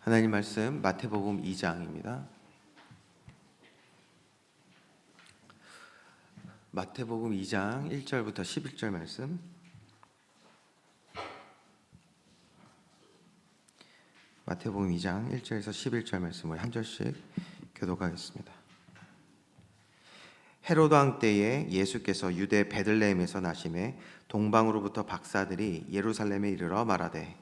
하나님 말씀 마태복음 2장입니다. 마태복음 2장 1절부터 11절 말씀. 마태복음 2장 1절에서 11절 말씀을 한 절씩 교독하겠습니다. 헤로드 왕 때에 예수께서 유대 베들레헴에서 나심에 동방으로부터 박사들이 예루살렘에 이르러 말하되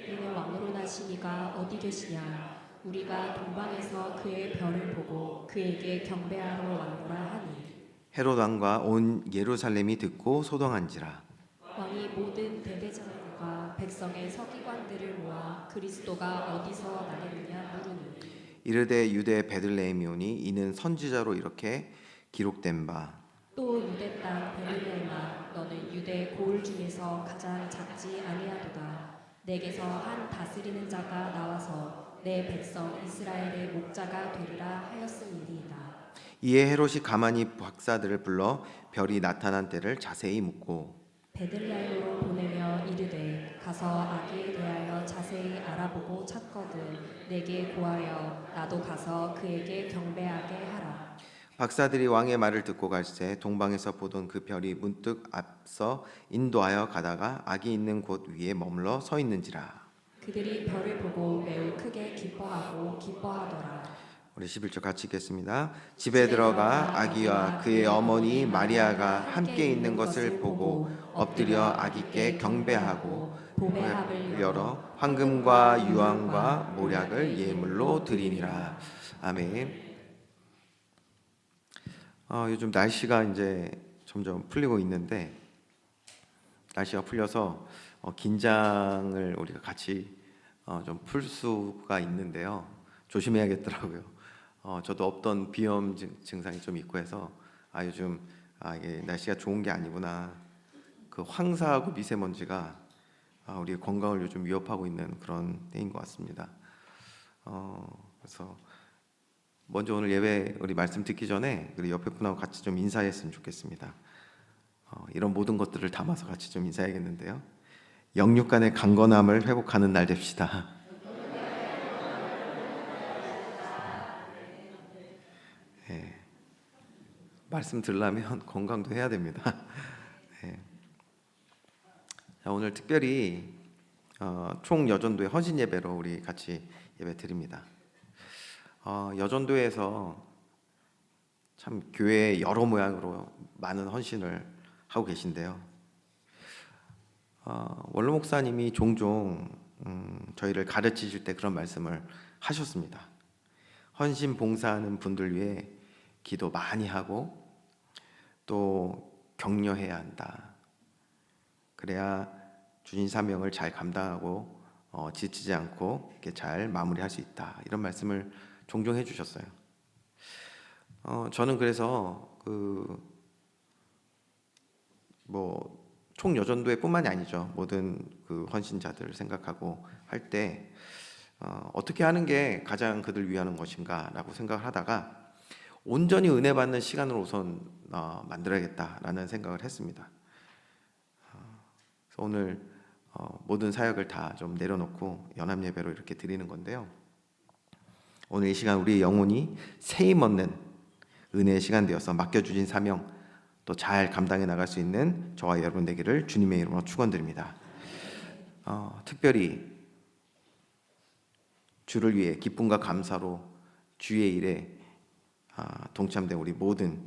이는 왕으로 나시니가 어디 계시냐? 우리가 동방에서 그의 별을 보고 그에게 경배하러 왔노라 하니. 헤로드 왕과 온 예루살렘이 듣고 소동한지라. 왕이 모든 대대장과 백성의 서기관들을 모아 그리스도가 어디서 나겠느냐 물으니. 이르되 유대 베들레헴이오니 이는 선지자로 이렇게 기록된 바 또 유대 땅 베들레헴아 너는 유대 고을 중에서 가장 작지 아니하도다. 내게서 한 다스리는 자가 나와서 내 백성 이스라엘의 목자가 되리라 하였음이니이다. 이에 헤롯이 가만히 박사들을 불러 별이 나타난 때를 자세히 묻고 베들레헴으로 보내며 이르되 가서 아기에 대하여 자세히 알아보고 찾거든 내게 고하여 나도 가서 그에게 경배하게 하라. 박사들이 왕의 말을 듣고 갈새 동방에서 보던 그 별이 문득 앞서 인도하여 가다가 아기 있는 곳 위에 머물러 서 있는지라. 그들이 별을 보고 매우 크게 기뻐하더라. 우리 11절 같이 읽겠습니다. 집에 들어가 아기와 그의 어머니 마리아가 함께 있는 것을 보고 엎드려 아기께 경배하고 보배합을 열어 황금과 유황과 모략을 예물로 드리니라. 아멘. 요즘 날씨가 이제 점점 풀리고 있는데 날씨가 풀려서 긴장을 우리가 같이 좀 풀 수가 있는데요. 조심해야겠더라고요. 저도 없던 비염 증상이 좀 있고 해서 요즘 이게 날씨가 좋은 게 아니구나. 그 황사하고 미세먼지가 우리의 건강을 요즘 위협하고 있는 그런 때인 것 같습니다. 그래서 먼저 오늘 예배 우리 말씀 듣기 전에 우리 옆에 분하고 같이 좀 인사했으면 좋겠습니다. 이런 모든 것들을 담아서 같이 좀 인사해야겠는데요. 영육 간의 강건함을 회복하는 날 됩시다. 네. 말씀 들으려면 건강도 해야 됩니다. 네. 자, 오늘 특별히 총여전도의 헌신 예배로 우리 같이 예배 드립니다. 여전도에서 참 교회 여러 모양으로 많은 헌신을 하고 계신데요. 원로 목사님이 종종 저희를 가르치실 때 그런 말씀을 하셨습니다. 헌신 봉사하는 분들 위해 기도 많이 하고 또 격려해야 한다. 그래야 주신 사명을 잘 감당하고 지치지 않고 이렇게 잘 마무리할 수 있다. 이런 말씀을 종종 해주셨어요. 저는 그래서 총여전도회 뿐만이 아니죠. 모든 그 헌신자들을 생각하고 할 때 어떻게 하는 게 가장 그들 위하는 것인가라고 생각을 하다가 온전히 은혜 받는 시간을 우선 만들어야겠다라는 생각을 했습니다. 그래서 오늘 모든 사역을 다 좀 내려놓고 연합 예배로 이렇게 드리는 건데요. 오늘 이 시간 우리의 영혼이 세임 얻는 은혜의 시간 되어서 맡겨주신 사명 또 잘 감당해 나갈 수 있는 저와 여러분 되기를 주님의 이름으로 축원드립니다. 특별히 주를 위해 기쁨과 감사로 주의 일에 동참된 우리 모든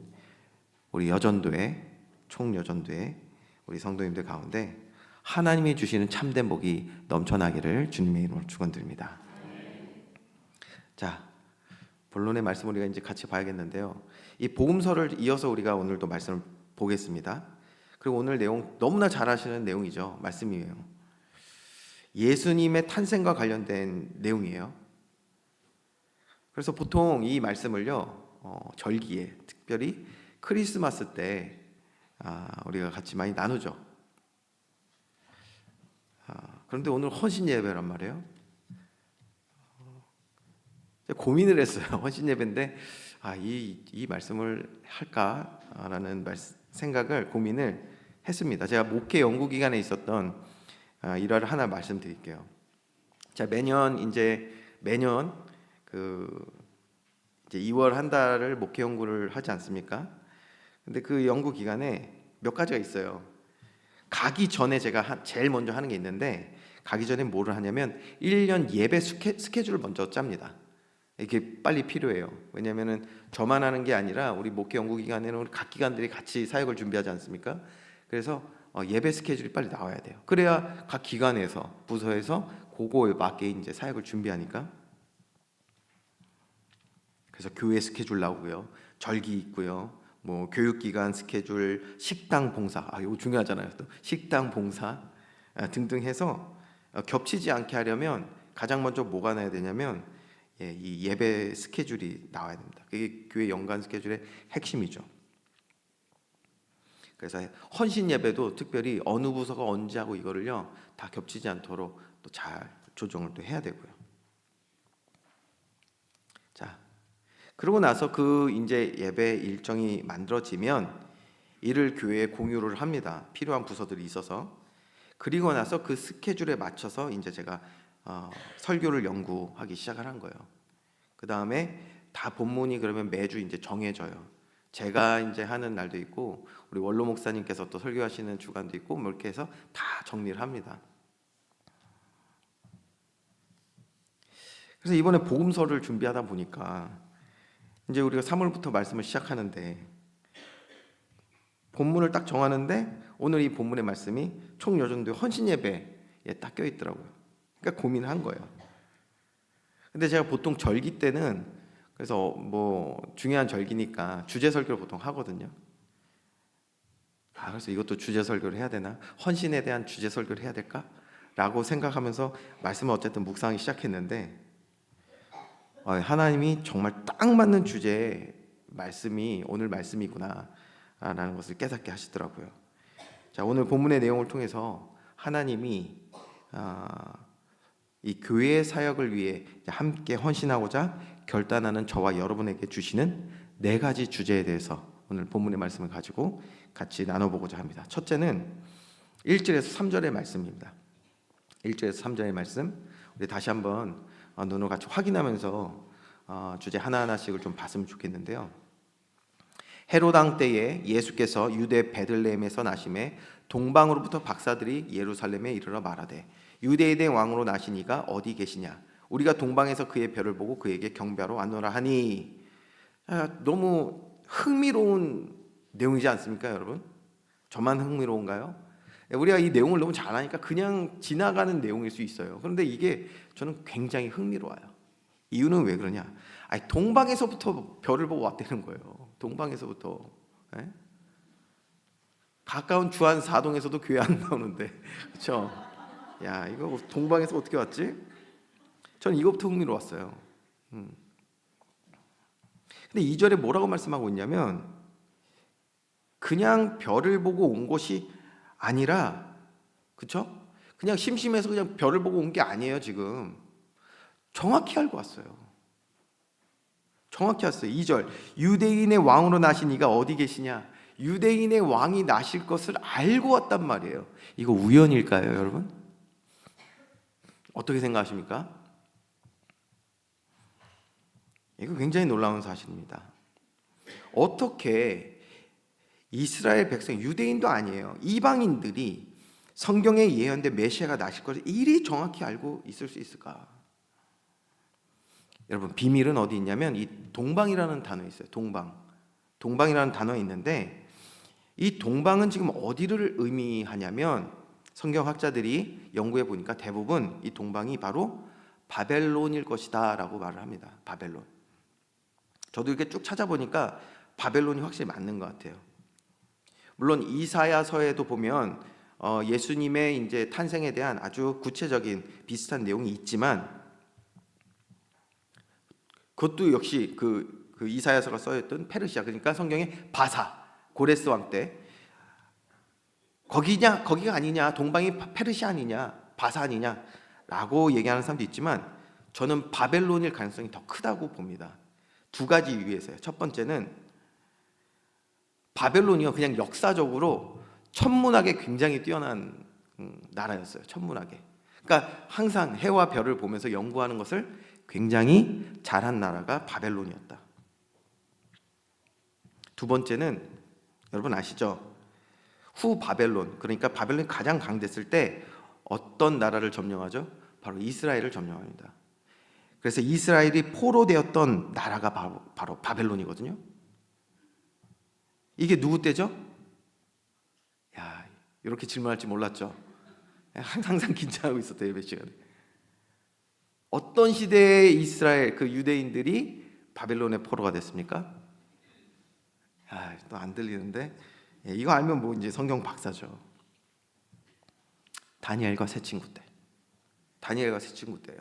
우리 여전도회 총여전도회 우리 성도님들 가운데 하나님이 주시는 참된 복이 넘쳐나기를 주님의 이름으로 축원드립니다. 자, 본론의 말씀 우리가 이제 같이 봐야겠는데요. 이 복음서를 이어서 우리가 오늘도 말씀을 보겠습니다. 그리고 오늘 내용 너무나 잘 아시는 내용이죠. 말씀이에요. 예수님의 탄생과 관련된 내용이에요. 그래서 보통 이 말씀을요, 절기에 특별히 크리스마스 때 우리가 같이 많이 나누죠. 그런데 오늘 헌신 예배란 말이에요. 고민을 했어요. 헌신 예배인데 이 말씀을 할까라는 생각을 고민을 했습니다. 제가 목회 연구 기간에 있었던 일화를 하나 말씀드릴게요. 자, 매년 이제 매년 이제 2월 한 달을 목회 연구를 하지 않습니까? 근데 그 연구 기간에 몇 가지가 있어요. 가기 전에 제가 제일 먼저 하는 게 있는데, 가기 전에 뭐를 하냐면 1년 예배 스케줄을 먼저 짭니다. 이게 빨리 필요해요. 왜냐면은 저만 하는 게 아니라 우리 목회 연구 기간에는 우리 각 기관들이 같이 사역을 준비하지 않습니까? 그래서 예배 스케줄이 빨리 나와야 돼요. 그래야 각 기관에서, 부서에서 그거에 맞게 이제 사역을 준비하니까. 그래서 교회 스케줄 나오고요, 절기 있고요, 뭐 교육기관 스케줄, 식당 봉사, 이거 중요하잖아요. 또 식당 봉사 등등 해서 겹치지 않게 하려면 가장 먼저 뭐가 나야 되냐면 이 예배 스케줄이 나와야 됩니다. 그게 교회 연간 스케줄의 핵심이죠. 그래서 헌신 예배도 특별히 어느 부서가 언제 하고 이거를요 다 겹치지 않도록 또 잘 조정을 또 해야 되고요. 자, 그러고 나서 그 이제 예배 일정이 만들어지면 이를 교회에 공유를 합니다. 필요한 부서들이 있어서. 그리고 나서 그 스케줄에 맞춰서 이제 제가 설교를 연구하기 시작을 한 거예요. 그 다음에 다 본문이 그러면 매주 이제 정해져요. 제가 이제 하는 날도 있고 우리 원로 목사님께서 또 설교하시는 주간도 있고 뭐 이렇게 해서 다 정리를 합니다. 그래서 이번에 복음서를 준비하다 보니까 이제 우리가 3월부터 말씀을 시작하는데 본문을 딱 정하는데 오늘 이 본문의 말씀이 총여전도회 헌신 예배에 딱 껴 있더라고요. 그러니까 고민을 한 거예요. 근데 제가 보통 절기 때는 그래서 뭐 중요한 절기니까 주제 설교를 보통 하거든요. 그래서 이것도 주제 설교를 해야 되나? 헌신에 대한 주제 설교를 해야 될까? 라고 생각하면서 말씀을 어쨌든 묵상하기 시작했는데 하나님이 정말 딱 맞는 주제의 말씀이 오늘 말씀이구나 라는 것을 깨닫게 하시더라고요. 자, 오늘 본문의 내용을 통해서 하나님이 이 교회의 사역을 위해 함께 헌신하고자 결단하는 저와 여러분에게 주시는 4가지 주제에 대해서 오늘 본문의 말씀을 가지고 같이 나눠보고자 합니다. 첫째는 1절에서 3절의 말씀입니다. 1절에서 3절의 말씀 우리 다시 한번 눈으로 같이 확인하면서 주제 하나하나씩을 좀 봤으면 좋겠는데요. 헤롯 왕 때에 예수께서 유대 베들레헴에서 나심에 동방으로부터 박사들이 예루살렘에 이르러 말하되 유대인의 왕으로 나신 이가 어디 계시냐? 우리가 동방에서 그의 별을 보고 그에게 경배하러 왔노라 하니. 너무 흥미로운 내용이지 않습니까, 여러분? 저만 흥미로운가요? 우리가 이 내용을 너무 잘 아니까 그냥 지나가는 내용일 수 있어요. 그런데 이게 저는 굉장히 흥미로워요. 이유는 왜 그러냐? 동방에서부터 별을 보고 왔다는 거예요. 동방에서부터. 네? 가까운 주안 사동에서도 교회 안 나오는데, 그렇죠? 야, 이거 동방에서 어떻게 왔지? 저는 이것부터 흥미로웠어요. 근데 2절에 뭐라고 말씀하고 있냐면 그냥 별을 보고 온 것이 아니라, 그렇죠? 그냥 심심해서 그냥 별을 보고 온 게 아니에요. 지금 정확히 알고 왔어요. 정확히 왔어요. 2절 유대인의 왕으로 나신 이가 어디 계시냐? 유대인의 왕이 나실 것을 알고 왔단 말이에요. 이거 우연일까요, 여러분? 어떻게 생각하십니까? 이거 굉장히 놀라운 사실입니다. 어떻게 이스라엘 백성, 유대인도 아니에요, 이방인들이 성경에 예언된 메시아가 나실 것을 이리 정확히 알고 있을 수 있을까? 여러분, 비밀은 어디 있냐면 이 동방이라는 단어 있어요. 동방이라는 단어 있는데 이 동방은 지금 어디를 의미하냐면 성경학자들이 연구해 보니까 대부분 이 동방이 바로 바벨론일 것이다 라고 말을 합니다. 바벨론. 저도 이렇게 쭉 찾아보니까 바벨론이 확실히 맞는 것 같아요. 물론 이사야서에도 보면 예수님의 이제 탄생에 대한 아주 구체적인 비슷한 내용이 있지만 그것도 역시 그 이사야서가 써있던 페르시아, 그러니까 성경의 바사, 고레스 왕 때 거기가 아니냐, 동방이 페르시아 아니냐, 바사 아니냐 라고 얘기하는 사람도 있지만 저는 바벨론일 가능성이 더 크다고 봅니다. 2가지 이유에서요. 첫 번째는 바벨론이요, 그냥 역사적으로 천문학에 굉장히 뛰어난 나라였어요. 천문학에. 그러니까 항상 해와 별을 보면서 연구하는 것을 굉장히 잘한 나라가 바벨론이었다. 두 번째는 여러분 아시죠? 후 바벨론, 그러니까 바벨론이 가장 강됐을 때 어떤 나라를 점령하죠? 바로 이스라엘을 점령합니다. 그래서 이스라엘이 포로되었던 나라가 바로 바벨론이거든요. 이게 누구 때죠? 야, 이렇게 질문할 줄 몰랐죠? 항상 긴장하고 있었대요, 예배 시간에. 어떤 시대에 이스라엘 그 유대인들이 바벨론의 포로가 됐습니까? 또 안 들리는데 이거 알면 뭐 이제 성경 박사죠. 다니엘과 새 친구 때. 다니엘과 새 친구 때요.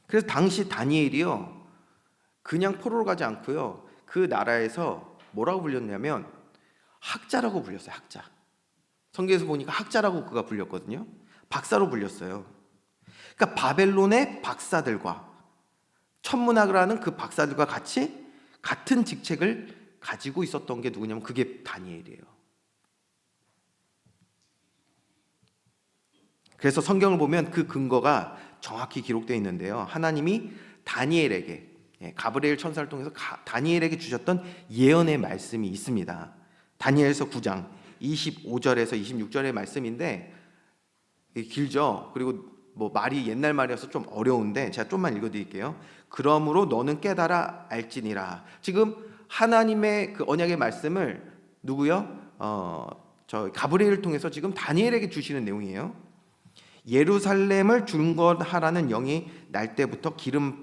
그래서 당시 다니엘이요, 그냥 포로로 가지 않고요, 그 나라에서 뭐라고 불렸냐면 학자라고 불렸어요. 학자. 성경에서 보니까 학자라고 그가 불렸거든요. 박사로 불렸어요. 그러니까 바벨론의 박사들과, 천문학을 하는 그 박사들과 같이 같은 직책을 가지고 있었던 게 누구냐면 그게 다니엘이에요. 그래서 성경을 보면 그 근거가 정확히 기록되어 있는데요. 하나님이 다니엘에게, 가브리엘 천사를 통해서 다니엘에게 주셨던 예언의 말씀이 있습니다. 다니엘서 9장 25절에서 26절의 말씀인데 길죠. 그리고 뭐 말이 옛날 말이어서 좀 어려운데 제가 좀만 읽어드릴게요. 그러므로 너는 깨달아 알지니라. 지금 하나님의 그 언약의 말씀을 누구요? 저 가브리엘을 통해서 지금 다니엘에게 주시는 내용이에요. 예루살렘을 중건하라는 영이 날 때부터 기름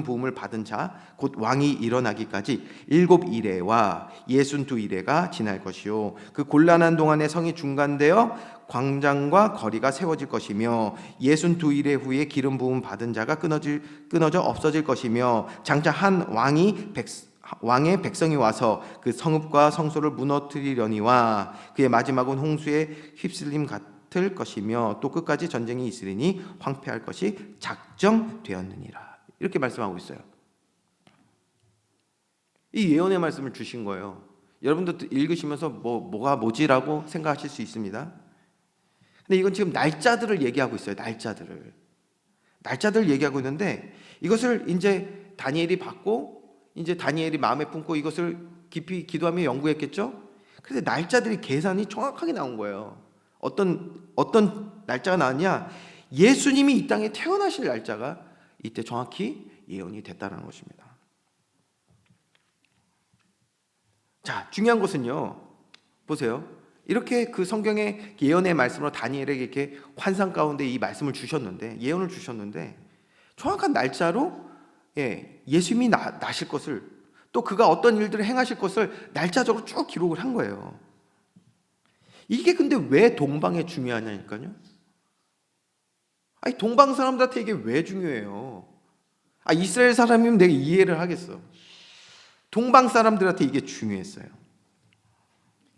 부음을 받은 자 곧 왕이 일어나기까지 7이레와 62이레가 지날 것이요 그 곤란한 동안에 성이 중간되어 광장과 거리가 세워질 것이며 62이레 후에 기름 부음 받은 자가 끊어져 없어질 것이며 장차 한 왕의 백성이 와서 그 성읍과 성소를 무너뜨리려니와 그의 마지막은 홍수에 휩쓸림 같을 것이며 또 끝까지 전쟁이 있으리니 황폐할 것이 작정되었느니라. 이렇게 말씀하고 있어요. 이 예언의 말씀을 주신 거예요. 여러분도 읽으시면서 뭐가 뭐지라고 생각하실 수 있습니다. 근데 이건 지금 날짜들을 얘기하고 있어요. 날짜들을 얘기하고 있는데 이것을 이제 다니엘이 받고 이제 다니엘이 마음에 품고 이것을 깊이 기도하며 연구했겠죠. 그래서 날짜들이 계산이 정확하게 나온 거예요. 어떤 날짜가 나왔냐? 예수님이 이 땅에 태어나실 날짜가 이때 정확히 예언이 됐다는 것입니다. 자, 중요한 것은요, 보세요. 이렇게 그 성경의 예언의 말씀으로 다니엘에게 이렇게 환상 가운데 이 말씀을 주셨는데, 예언을 주셨는데, 정확한 날짜로 예수님이 나실 것을, 또 그가 어떤 일들을 행하실 것을 날짜적으로 쭉 기록을 한 거예요. 이게 근데 왜 동방에 중요하냐니까요. 아니, 동방 사람들한테 이게 왜 중요해요? 이스라엘 사람이면 내가 이해를 하겠어. 동방 사람들한테 이게 중요했어요.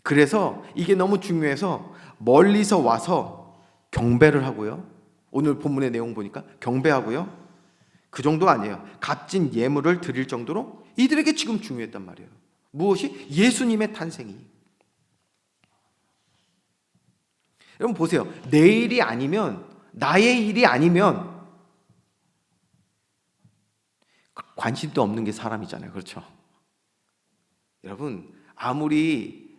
그래서 이게 너무 중요해서 멀리서 와서 경배를 하고요. 오늘 본문의 내용 보니까 경배하고요. 그 정도 아니에요. 값진 예물을 드릴 정도로 이들에게 지금 중요했단 말이에요. 무엇이? 예수님의 탄생이. 여러분 보세요. 내 일이 아니면, 나의 일이 아니면 관심도 없는 게 사람이잖아요. 그렇죠? 여러분 아무리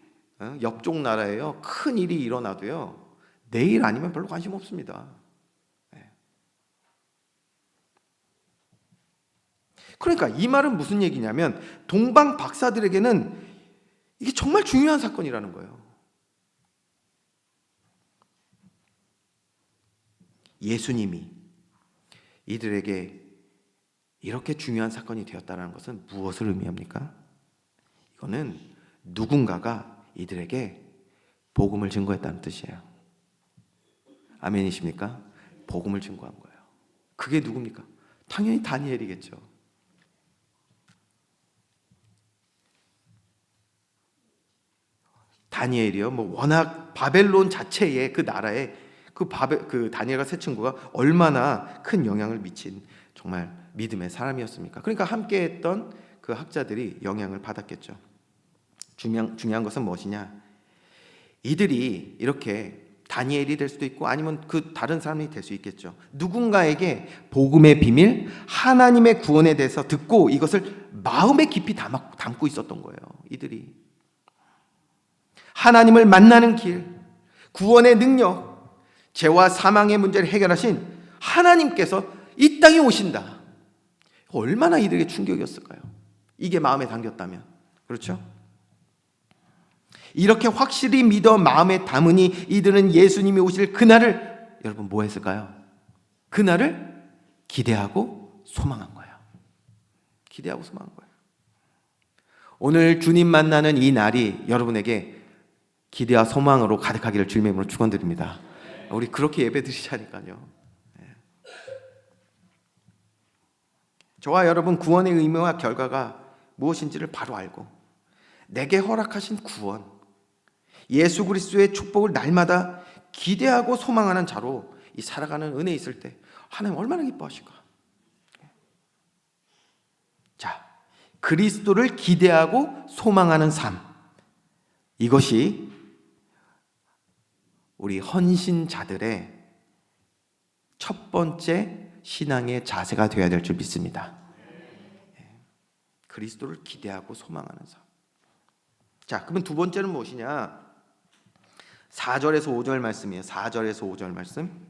옆쪽 나라에요 큰 일이 일어나도요 내 일 아니면 별로 관심 없습니다. 그러니까 이 말은 무슨 얘기냐면 동방 박사들에게는 이게 정말 중요한 사건이라는 거예요. 예수님이 이들에게 이렇게 중요한 사건이 되었다는 것은 무엇을 의미합니까? 이거는 누군가가 이들에게 복음을 증거했다는 뜻이에요. 아멘이십니까? 복음을 증거한 거예요. 그게 누굽니까? 당연히 다니엘이겠죠. 다니엘이요. 워낙 바벨론 자체에 그 나라에 그 다니엘과 세 친구가 얼마나 큰 영향을 미친 정말 믿음의 사람이었습니까? 그러니까 함께했던 그 학자들이 영향을 받았겠죠. 중요한 것은 무엇이냐? 이들이 이렇게 다니엘이 될 수도 있고 아니면 그 다른 사람이 될 수 있겠죠. 누군가에게 복음의 비밀, 하나님의 구원에 대해서 듣고 이것을 마음에 깊이 담고 있었던 거예요. 이들이 하나님을 만나는 길, 구원의 능력, 죄와 사망의 문제를 해결하신 하나님께서 이 땅에 오신다. 얼마나 이들에게 충격이었을까요? 이게 마음에 담겼다면. 그렇죠? 이렇게 확실히 믿어 마음에 담으니 이들은 예수님이 오실 그날을 여러분 뭐 했을까요? 그날을 기대하고 소망한 거예요. 기대하고 소망한 거예요. 오늘 주님 만나는 이 날이 여러분에게 기대와 소망으로 가득하기를 주님의 이름으로 축원드립니다. 우리 그렇게 예배 드리자니까요. 저와 여러분 구원의 의미와 결과가 무엇인지를 바로 알고 내게 허락하신 구원, 예수 그리스도의 축복을 날마다 기대하고 소망하는 자로 이 살아가는 은혜 있을 때 하나님 얼마나 기뻐하실까? 자, 그리스도를 기대하고 소망하는 삶, 이것이 우리 헌신자들의 첫 번째 신앙의 자세가 되어야 될 줄 믿습니다. 그리스도를 기대하고 소망하는 삶. 자, 그러면 두 번째는 무엇이냐? 4절에서 5절 말씀이에요. 4절에서 5절 말씀.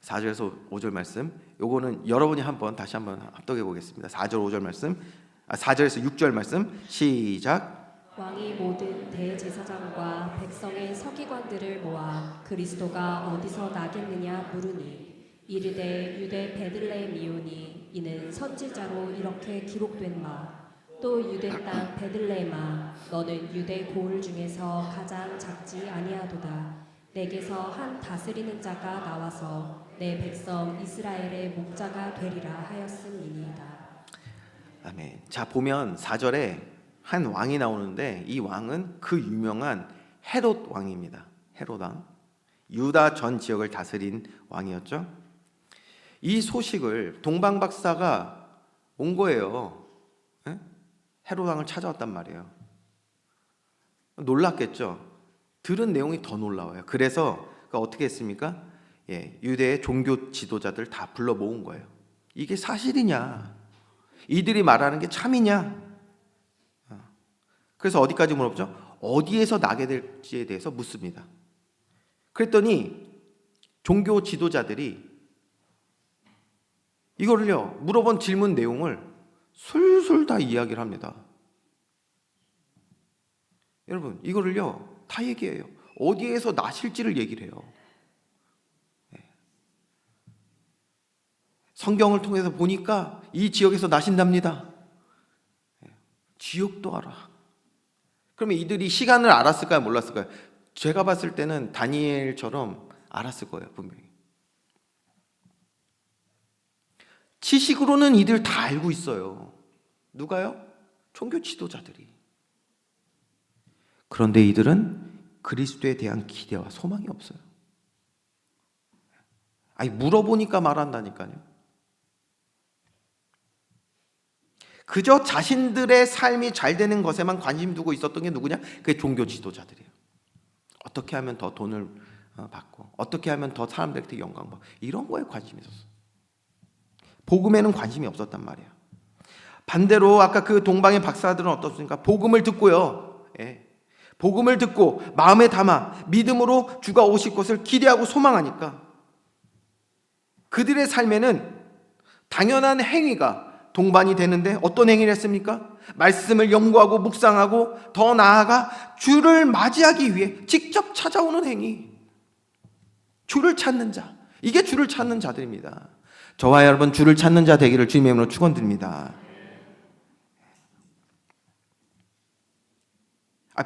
4절에서 5절 말씀. 요거는 여러분이 다시 한번 합독해 보겠습니다. 4절 5절 말씀. 4절에서 6절 말씀. 시작. 왕이 모든 대제사장과 백성의 서기관들을 모아 그리스도가 어디서 나겠느냐 물으니 이르되 유대 베들레헴이오니 이는 선지자로 이렇게 기록된 바 또 유대 땅 베들레헴아 너는 유대 고을 중에서 가장 작지 아니하도다 내게서 한 다스리는 자가 나와서 내 백성 이스라엘의 목자가 되리라 하였음이니이다. 아멘. 자, 보면 4절에 한 왕이 나오는데 이 왕은 그 유명한 헤롯 왕입니다. 헤롯 왕. 유다 전 지역을 다스린 왕이었죠. 이 소식을 동방 박사가 온 거예요. 예? 헤롯 왕을 찾아왔단 말이에요. 놀랐겠죠. 들은 내용이 더 놀라워요. 그래서 어떻게 했습니까? 유대의 종교 지도자들 다 불러 모은 거예요. 이게 사실이냐? 이들이 말하는 게 참이냐? 그래서 어디까지 물어보죠? 어디에서 나게 될지에 대해서 묻습니다. 그랬더니 종교 지도자들이 이거를요, 물어본 질문 내용을 술술 다 이야기를 합니다. 여러분, 이거를요, 다 얘기해요. 어디에서 나실지를 얘기를 해요. 성경을 통해서 보니까 이 지역에서 나신답니다. 지역도 알아. 그러면 이들이 시간을 알았을까요? 몰랐을까요? 제가 봤을 때는 다니엘처럼 알았을 거예요, 분명히. 지식으로는 이들 다 알고 있어요. 누가요? 종교 지도자들이. 그런데 이들은 그리스도에 대한 기대와 소망이 없어요. 아니, 물어보니까 말한다니까요. 그저 자신들의 삶이 잘 되는 것에만 관심 두고 있었던 게 누구냐? 그게 종교 지도자들이에요. 어떻게 하면 더 돈을 받고, 어떻게 하면 더 사람들한테 영광 받고, 이런 거에 관심이 있었어요. 복음에는 관심이 없었단 말이에요. 반대로 아까 그 동방의 박사들은 어떻습니까? 복음을 듣고요. 복음을 듣고 마음에 담아 믿음으로 주가 오실 것을 기대하고 소망하니까 그들의 삶에는 당연한 행위가 동반이 되는데 어떤 행위를 했습니까? 말씀을 연구하고 묵상하고 더 나아가 주를 맞이하기 위해 직접 찾아오는 행위. 주를 찾는 자. 이게 주를 찾는 자들입니다. 저와 여러분 주를 찾는 자 되기를 주님의 이름으로 축원드립니다.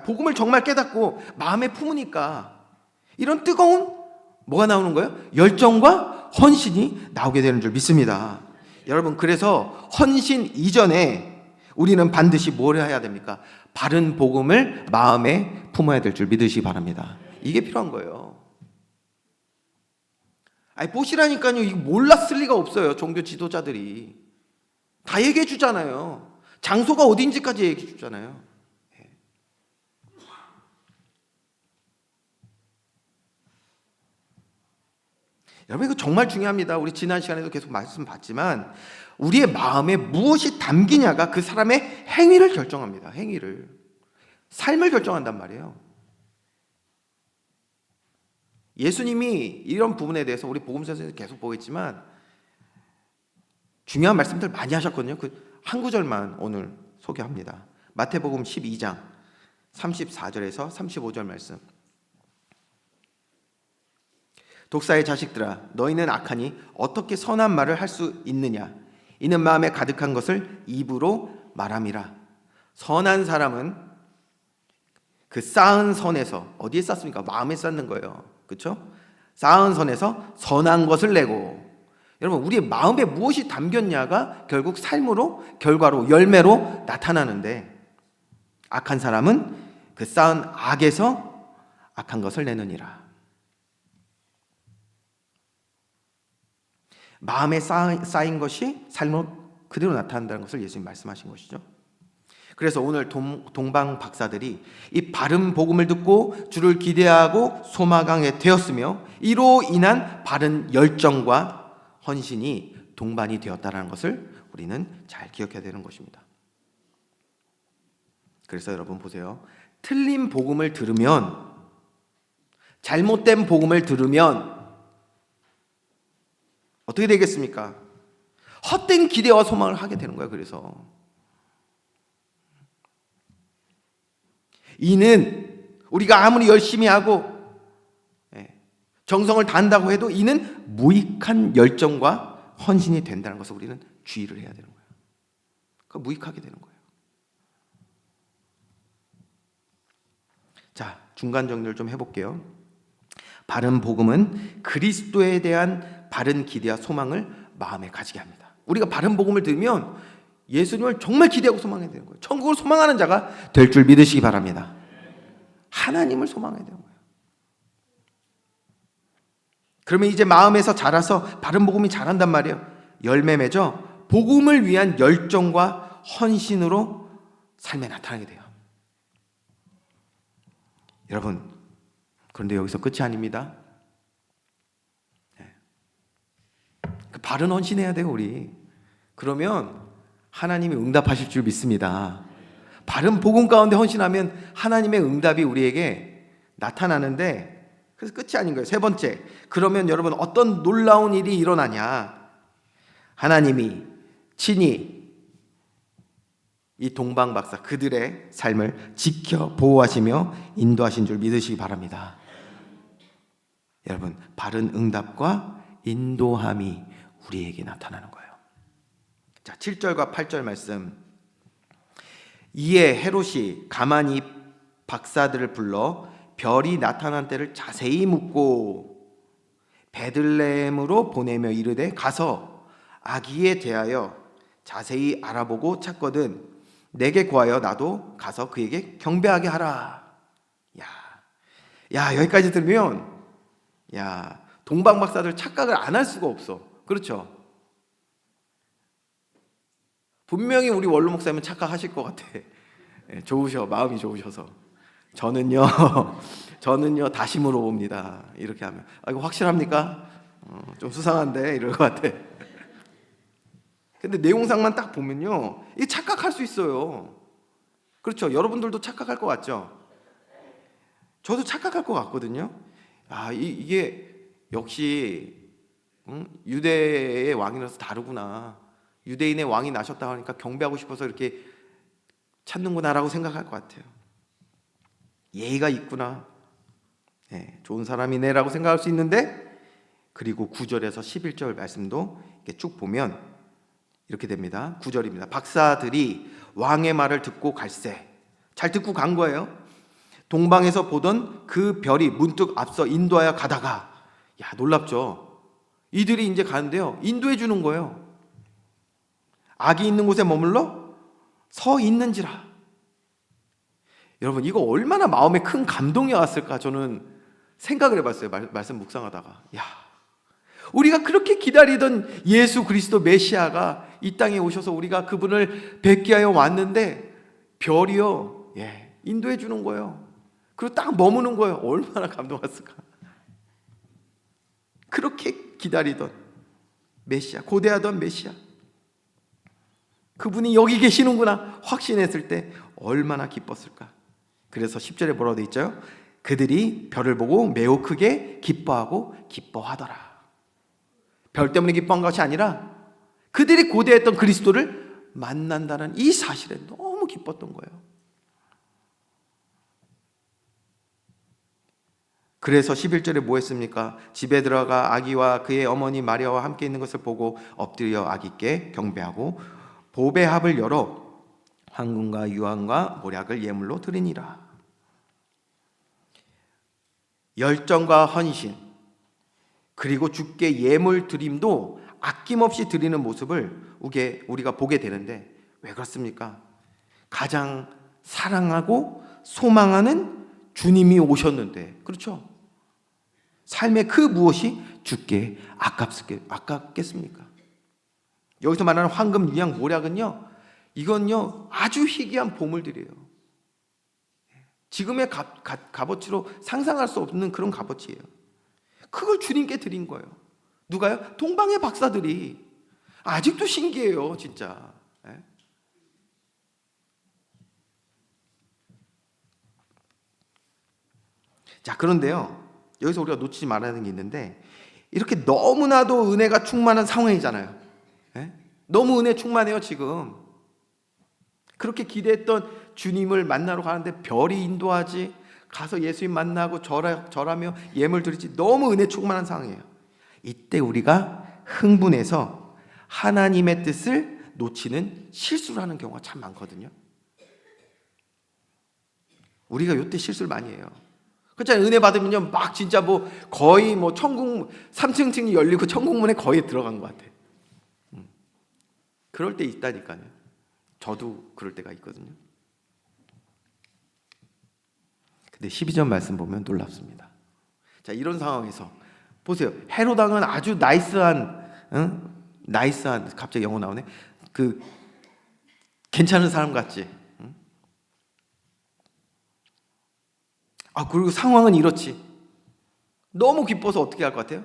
복음을 정말 깨닫고 마음에 품으니까 이런 뜨거운 뭐가 나오는 거예요? 열정과 헌신이 나오게 되는 줄 믿습니다. 여러분, 그래서 헌신 이전에 우리는 반드시 뭘 해야 됩니까? 바른 복음을 마음에 품어야 될 줄 믿으시기 바랍니다. 이게 필요한 거예요. 보시라니까요. 이거 몰랐을 리가 없어요. 종교 지도자들이 다 얘기해 주잖아요. 장소가 어딘지까지 얘기해 주잖아요. 여러분 이거 정말 중요합니다. 우리 지난 시간에도 계속 말씀 봤지만 우리의 마음에 무엇이 담기냐가 그 사람의 행위를 결정합니다. 행위를. 삶을 결정한단 말이에요. 예수님이 이런 부분에 대해서 우리 복음서에서 계속 보겠지만 중요한 말씀들 많이 하셨거든요. 그 한 구절만 오늘 소개합니다. 마태복음 12장 34절에서 35절 말씀. 독사의 자식들아, 너희는 악하니 어떻게 선한 말을 할 수 있느냐? 이는 마음에 가득한 것을 입으로 말함이라. 선한 사람은 그 쌓은 선에서, 어디에 쌓습니까? 마음에 쌓는 거예요. 그렇죠? 쌓은 선에서 선한 것을 내고. 여러분, 우리의 마음에 무엇이 담겼냐가 결국 삶으로, 결과로, 열매로 나타나는데, 악한 사람은 그 쌓은 악에서 악한 것을 내느니라. 마음에 쌓인 것이 삶으로 그대로 나타난다는 것을 예수님 말씀하신 것이죠. 그래서 오늘 동방 박사들이 이 바른 복음을 듣고 주를 기대하고 소망하게 되었으며 이로 인한 바른 열정과 헌신이 동반이 되었다는 것을 우리는 잘 기억해야 되는 것입니다. 그래서 여러분 보세요. 틀린 복음을 들으면, 잘못된 복음을 들으면 어떻게 되겠습니까? 헛된 기대와 소망을 하게 되는 거예요. 그래서 이는 우리가 아무리 열심히 하고 정성을 다한다고 해도 이는 무익한 열정과 헌신이 된다는 것을 우리는 주의를 해야 되는 거예요. 그러니까 무익하게 되는 거예요. 자, 중간 정리를 좀 해볼게요. 바른 복음은 그리스도에 대한 바른 기대와 소망을 마음에 가지게 합니다. 우리가 바른 복음을 들으면 예수님을 정말 기대하고 소망해야 되는 거예요. 천국을 소망하는 자가 될 줄 믿으시기 바랍니다. 하나님을 소망해야 되는 거예요. 그러면 이제 마음에서 자라서 바른 복음이 자란단 말이에요. 열매 맺어 복음을 위한 열정과 헌신으로 삶에 나타나게 돼요. 여러분, 그런데 여기서 끝이 아닙니다. 바른 헌신해야 돼요, 우리. 그러면 하나님이 응답하실 줄 믿습니다. 바른 복음 가운데 헌신하면 하나님의 응답이 우리에게 나타나는데, 그래서 끝이 아닌 거예요. 세 번째, 그러면 여러분 어떤 놀라운 일이 일어나냐? 하나님이 친히 이 동방 박사 그들의 삶을 지켜 보호하시며 인도하신 줄 믿으시기 바랍니다. 여러분, 바른 응답과 인도함이 우리에게 나타나는 거예요. 자, 7절과 8절 말씀. 이에 헤롯이 가만히 박사들을 불러 별이 나타난 때를 자세히 묻고 베들레헴으로 보내며 이르되 가서 아기에 대하여 자세히 알아보고 찾거든 내게 구하여 나도 가서 그에게 경배하게 하라. 야, 여기까지 들으면 동방 박사들 착각을 안 할 수가 없어. 그렇죠? 분명히 우리 원로 목사님은 착각하실 것 같아. 좋으셔, 마음이 좋으셔서. 저는요 다시 물어봅니다. 이렇게 하면 이거 확실합니까? 좀 수상한데 이럴 것 같아. 근데 내용상만 딱 보면요, 이게 착각할 수 있어요. 그렇죠? 여러분들도 착각할 것 같죠? 저도 착각할 것 같거든요. 이게 역시 유대의 왕이라서 다르구나. 유대인의 왕이 나셨다고 하니까 경배하고 싶어서 이렇게 찾는구나라고 생각할 것 같아요. 예의가 있구나. 좋은 사람이네라고 생각할 수 있는데, 그리고 9절에서 11절 말씀도 이렇게 쭉 보면 이렇게 됩니다. 9절입니다. 박사들이 왕의 말을 듣고 갈새. 잘 듣고 간 거예요. 동방에서 보던 그 별이 문득 앞서 인도하여 가다가, 놀랍죠? 이들이 이제 가는데요, 인도해 주는 거예요. 악이 있는 곳에 머물러 서 있는지라. 여러분, 이거 얼마나 마음에 큰 감동이 왔을까 저는 생각을 해봤어요. 말씀 묵상하다가. 우리가 그렇게 기다리던 예수 그리스도 메시아가 이 땅에 오셔서 우리가 그분을 뵙기 위하여 왔는데 별이요, 인도해 주는 거예요. 그리고 딱 머무는 거예요. 얼마나 감동했을까. 그렇게 기다리던 메시아, 고대하던 메시아, 그분이 여기 계시는구나 확신했을 때 얼마나 기뻤을까. 그래서 10절에 뭐라고 돼 있죠? 그들이 별을 보고 매우 크게 기뻐하고 기뻐하더라. 별 때문에 기뻐한 것이 아니라 그들이 고대했던 그리스도를 만난다는 이 사실에 너무 기뻤던 거예요. 그래서 11절에 뭐 했습니까? 집에 들어가 아기와 그의 어머니 마리아와 함께 있는 것을 보고 엎드려 아기께 경배하고 보배합을 열어 황금과 유황과 모략을 예물로 드리니라. 열정과 헌신, 그리고 주께 예물 드림도 아낌없이 드리는 모습을 우리가 보게 되는데, 왜 그렇습니까? 가장 사랑하고 소망하는 주님이 오셨는데, 그렇죠? 삶의 그 무엇이 주께 아깝겠습니까? 여기서 말하는 황금, 유향, 모략은요, 이건요 아주 희귀한 보물들이에요. 지금의 값어치로 상상할 수 없는 그런 값어치예요. 그걸 주님께 드린 거예요. 누가요? 동방의 박사들이. 아직도 신기해요, 진짜. 자, 그런데요, 여기서 우리가 놓치지 말아야 하는 게 있는데, 이렇게 너무나도 은혜가 충만한 상황이잖아요. 너무 은혜 충만해요, 지금. 그렇게 기대했던 주님을 만나러 가는데 별이 인도하지, 가서 예수님 만나고 절하며 예물 드리지, 너무 은혜 충만한 상황이에요. 이때 우리가 흥분해서 하나님의 뜻을 놓치는 실수를 하는 경우가 참 많거든요. 우리가 이때 실수를 많이 해요. 그렇잖아요. 은혜 받으면요, 막 진짜 거의 천국 3층이 열리고 천국문에 거의 들어간 것 같아. 그럴 때 있다니까요. 저도 그럴 때가 있거든요. 근데 12절 말씀 보면 놀랍습니다. 자, 이런 상황에서 보세요. 헤롯 왕은 아주 나이스한 갑자기 영어 나오네. 괜찮은 사람 같지. 그리고 상황은 이렇지. 너무 기뻐서 어떻게 할 것 같아요?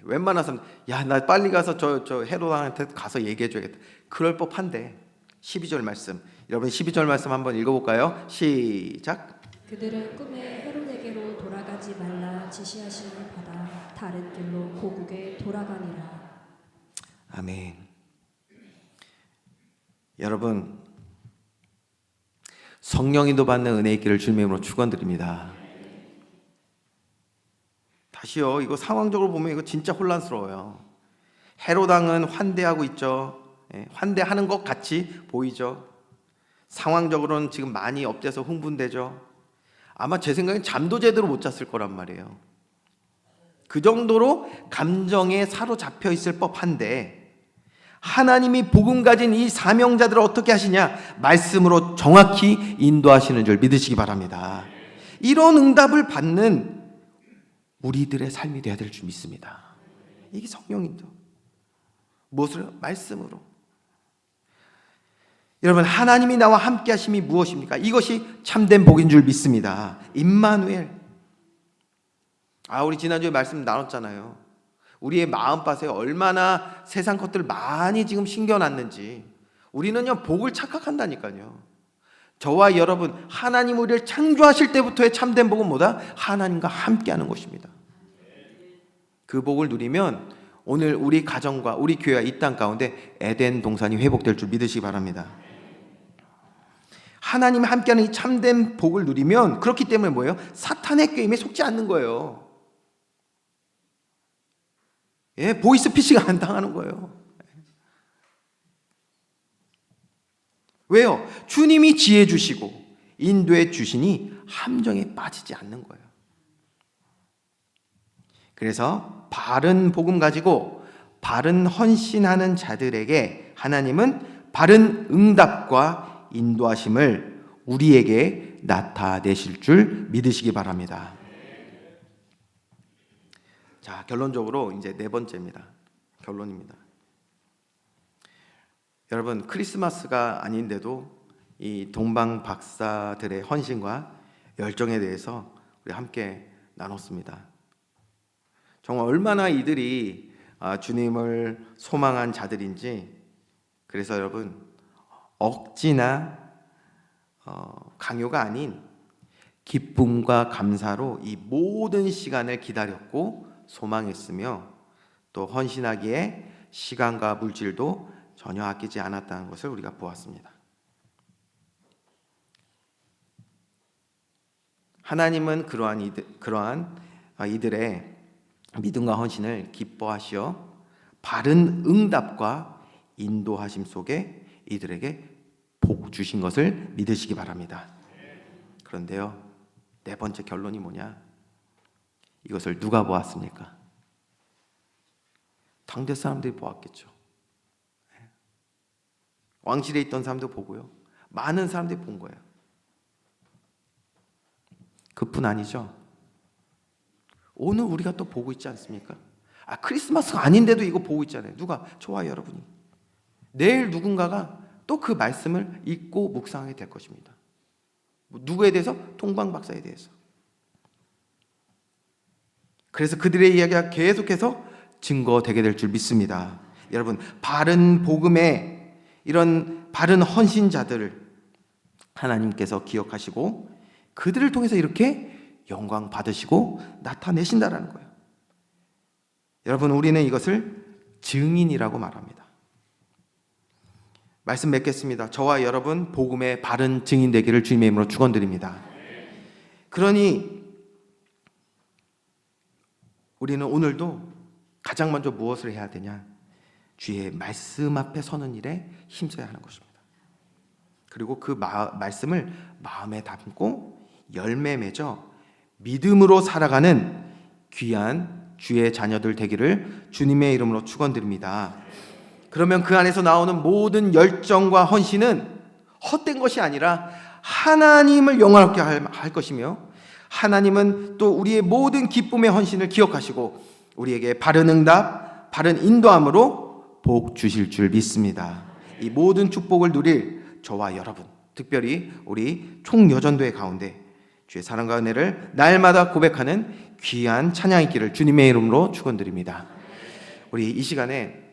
웬만한 사람, 야, 나 빨리 가서 저 헤롯 왕한테 가서 얘기해줘야겠다. 그럴 법한데 12절 말씀, 여러분 12절 말씀 한번 읽어볼까요? 시작. 그들은 꿈에 헤롯에게로 돌아가지 말라 지시하심을 받아 다른 길로 고국에 돌아가니라. 아멘. 여러분, 성령인도 받는 은혜의 길을 주님의 이름으로 축원드립니다. 다시요, 이거 상황적으로 보면 이거 진짜 혼란스러워요. 헤롯 왕은 환대하고 있죠. 환대하는 것 같이 보이죠. 상황적으로는 지금 많이 업돼서 흥분되죠. 아마 제 생각엔 잠도 제대로 못 잤을 거란 말이에요. 그 정도로 감정에 사로잡혀 있을 법한데, 하나님이 복음 가진 이 사명자들을 어떻게 하시냐? 말씀으로 정확히 인도하시는 줄 믿으시기 바랍니다. 이런 응답을 받는 우리들의 삶이 되어야 될 줄 믿습니다. 이게 성령인도. 무엇으로? 말씀으로. 여러분, 하나님이 나와 함께 하심이 무엇입니까? 이것이 참된 복인 줄 믿습니다. 임마누엘. 우리 지난주에 말씀 나눴잖아요. 우리의 마음밭에 얼마나 세상 것들 많이 지금 신겨놨는지. 우리는요, 복을 착각한다니까요. 저와 여러분, 하나님 우리를 창조하실 때부터의 참된 복은 뭐다? 하나님과 함께하는 것입니다. 그 복을 누리면 오늘 우리 가정과 우리 교회와 이 땅 가운데 에덴 동산이 회복될 줄 믿으시기 바랍니다. 하나님이 함께하는 이 참된 복을 누리면, 그렇기 때문에 뭐예요? 사탄의 게임에 속지 않는 거예요. 보이스피싱 안 당하는 거예요. 왜요? 주님이 지혜 주시고 인도해 주시니 함정에 빠지지 않는 거예요. 그래서 바른 복음 가지고 바른 헌신하는 자들에게 하나님은 바른 응답과 인도하심을 우리에게 나타내실 줄 믿으시기 바랍니다. 자, 결론적으로 이제 네 번째입니다. 결론입니다. 여러분, 크리스마스가 아닌데도 이 동방 박사들의 헌신과 열정에 대해서 우리 함께 나눴습니다. 정말 얼마나 이들이 주님을 소망한 자들인지, 그래서 여러분 억지나 강요가 아닌 기쁨과 감사로 이 모든 시간을 기다렸고 소망했으며, 또 헌신하기에 시간과 물질도 전혀 아끼지 않았다는 것을 우리가 보았습니다. 하나님은 그러한 이들의 믿음과 헌신을 기뻐하시어 바른 응답과 인도하심 속에 이들에게 복 주신 것을 믿으시기 바랍니다. 그런데요, 네 번째 결론이 뭐냐? 이것을 누가 보았습니까? 당대 사람들이 보았겠죠. 왕실에 있던 사람도 보고요, 많은 사람들이 본 거예요. 그뿐 아니죠. 오늘 우리가 또 보고 있지 않습니까? 크리스마스가 아닌데도 이거 보고 있잖아요. 누가? 저와 여러분이. 내일 누군가가 또 그 말씀을 읽고 묵상하게 될 것입니다. 누구에 대해서? 동방 박사에 대해서. 그래서 그들의 이야기가 계속해서 증거되게 될 줄 믿습니다. 여러분, 바른 복음의 이런 바른 헌신자들을 하나님께서 기억하시고 그들을 통해서 이렇게 영광 받으시고 나타내신다라는 거예요. 여러분, 우리는 이것을 증인이라고 말합니다. 말씀 맺겠습니다. 저와 여러분 복음의 바른 증인 되기를 주님의 이름으로 축원드립니다. 그러니 우리는 오늘도 가장 먼저 무엇을 해야 되냐? 주의 말씀 앞에 서는 일에 힘써야 하는 것입니다. 그리고 그 말씀을 마음에 담고 열매 맺어 믿음으로 살아가는 귀한 주의 자녀들 되기를 주님의 이름으로 축원드립니다. 그러면 그 안에서 나오는 모든 열정과 헌신은 헛된 것이 아니라 하나님을 영화롭게 할 것이며, 하나님은 또 우리의 모든 기쁨의 헌신을 기억하시고 우리에게 바른 응답, 바른 인도함으로 복 주실 줄 믿습니다. 이 모든 축복을 누릴 저와 여러분, 특별히 우리 총여전도회 가운데 주의 사랑과 은혜를 날마다 고백하는 귀한 찬양이 있기를 주님의 이름으로 축원드립니다. 우리 이 시간에